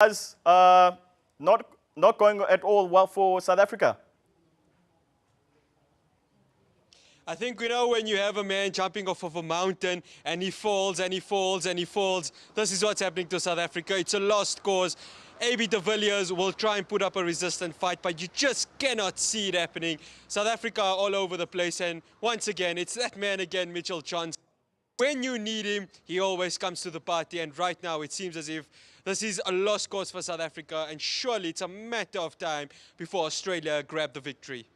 As not going at all well for South Africa. I think, when you have a man jumping off of a mountain and he falls and he falls and he falls, this is what's happening to South Africa. It's a lost cause. AB de Villiers will try and put up a resistant fight, but you just cannot see it happening. South Africa are all over the place, and once again, it's that man again, Mitchell Johnson. When you need him, he always comes to the party, and right now it seems as if this is a lost cause for South Africa, and surely it's a matter of time before Australia grab the victory.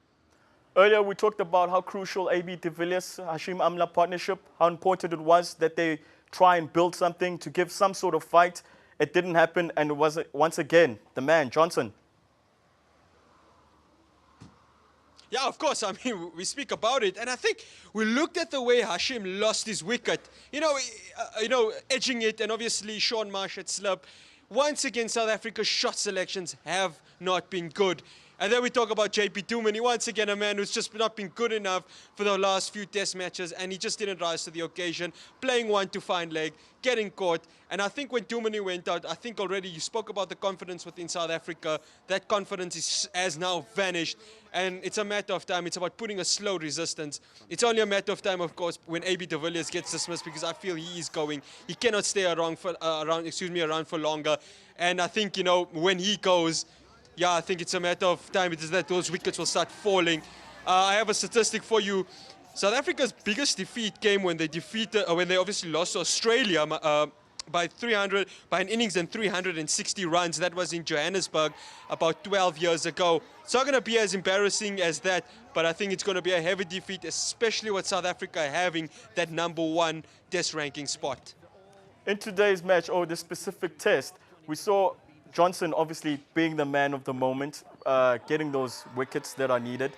Earlier, we talked about how crucial AB de Villiers, Hashim Amla partnership, how important it was that they try and build something to give some sort of fight. It didn't happen, and it was, once again, the man, Johnson. Yeah, of course. I mean, we speak about it, and I think we looked at the way Hashim lost his wicket. Edging it, and obviously Sean Marsh had slipped. Once again, South Africa's shot selections have not been good. And then we talk about JP Dumini, once again a man who's just not been good enough for the last few test matches, and he just didn't rise to the occasion, playing one to fine leg, getting caught. And I think when Dumini went out, I think already you spoke about the confidence within South Africa. That confidence has now vanished, and it's a matter of time. It's about putting a slow resistance. It's only a matter of time, of course, when AB de Villiers gets dismissed, because I feel he is going. He cannot stay around for longer. And I think, when he goes, yeah, I think it's a matter of time. It is that those wickets will start falling. I have a statistic for you. South Africa's biggest defeat came when they obviously lost to Australia by an innings and 360 runs. That was in Johannesburg about 12 years ago. It's not going to be as embarrassing as that, but I think it's going to be a heavy defeat, especially with South Africa having that #1 test ranking spot. In today's match, or the specific test, we saw Johnson obviously being the man of the moment, getting those wickets that are needed.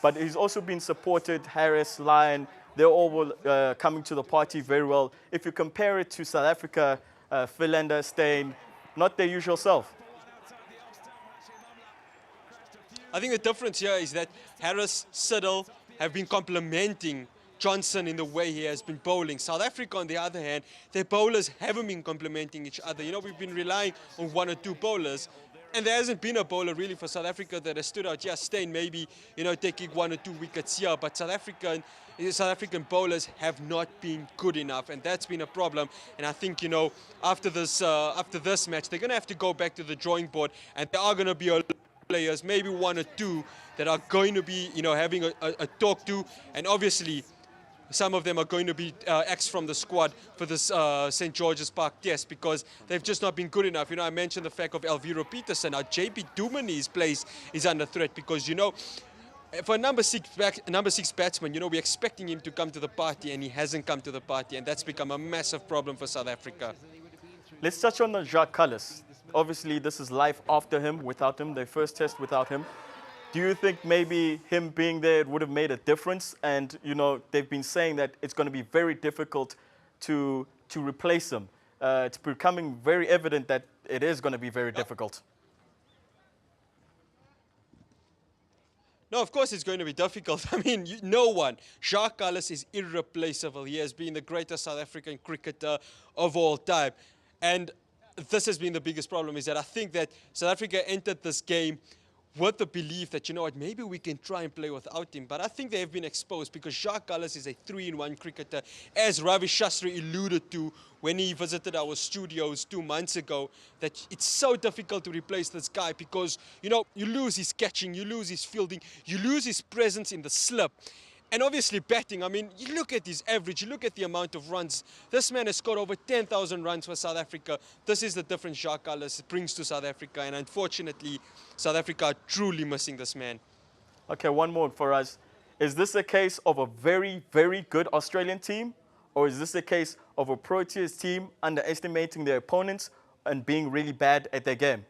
But he's also been supported, Harris, Lyon, they're all coming to the party very well. If you compare it to South Africa, Philander, Steyn, not their usual self. I think the difference here is that Harris, Siddle have been complementing Johnson in the way he has been bowling. South Africa, on the other hand, their bowlers haven't been complementing each other. We've been relying on one or two bowlers, and there hasn't been a bowler really for South Africa that has stood out. Yeah, Steyn maybe, taking 1 or 2 wickets here, but South African bowlers have not been good enough, and that's been a problem. And I think, after this match, they're going to have to go back to the drawing board, and there are going to be a players, maybe 1 or 2, that are going to be, having a talk to, and obviously some of them are going to be axed from the squad for this St. George's Park test, because they've just not been good enough. I mentioned the fact of Elviro Peterson. Now, JP Dumini's place is under threat because, for a number six batsman, we're expecting him to come to the party, and he hasn't come to the party, and that's become a massive problem for South Africa. Let's touch on the Jacques Kallis. Obviously, this is life after him, without him, their first test without him. Do you think maybe him being there would have made a difference? And, they've been saying that it's going to be very difficult to replace him. It's becoming very evident that it is going to be very difficult. No, of course it's going to be difficult. I mean, no one. Jacques Kallis is irreplaceable. He has been the greatest South African cricketer of all time. And this has been the biggest problem, is that I think that South Africa entered this game with the belief that, maybe we can try and play without him. But I think they have been exposed, because Jacques Kallis is a 3-in-1 cricketer, as Ravi Shastri alluded to when he visited our studios 2 months ago, that it's so difficult to replace this guy because, you lose his catching, you lose his fielding, you lose his presence in the slip. And obviously batting, I mean, you look at his average, you look at the amount of runs. This man has scored over 10,000 runs for South Africa. This is the difference Jacques Kallis brings to South Africa. And unfortunately, South Africa are truly missing this man. Okay, one more for us. Is this a case of a very, very good Australian team? Or is this a case of a Proteas team underestimating their opponents and being really bad at their game?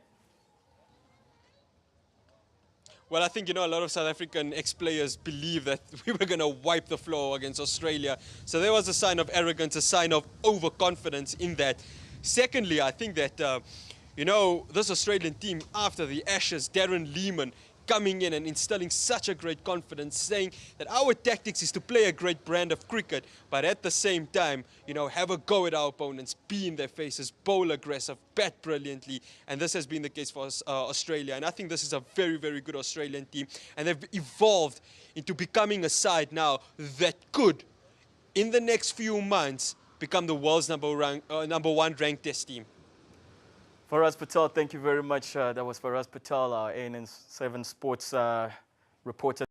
Well, I think, a lot of South African ex-players believe that we were going to wipe the floor against Australia. So there was a sign of arrogance, a sign of overconfidence in that. Secondly, I think that, this Australian team, after the Ashes, Darren Lehmann coming in and instilling such a great confidence, saying that our tactics is to play a great brand of cricket, but at the same time, you know, have a go at our opponents, be in their faces, bowl aggressive, bat brilliantly, and this has been the case for Australia. And I think this is a very, very good Australian team, and they've evolved into becoming a side now that could, in the next few months, become the world's number one ranked test team. FAHRAAZ Patel, thank you very much. That was FAHRAAZ Patel, our ANN7 Sports reporter.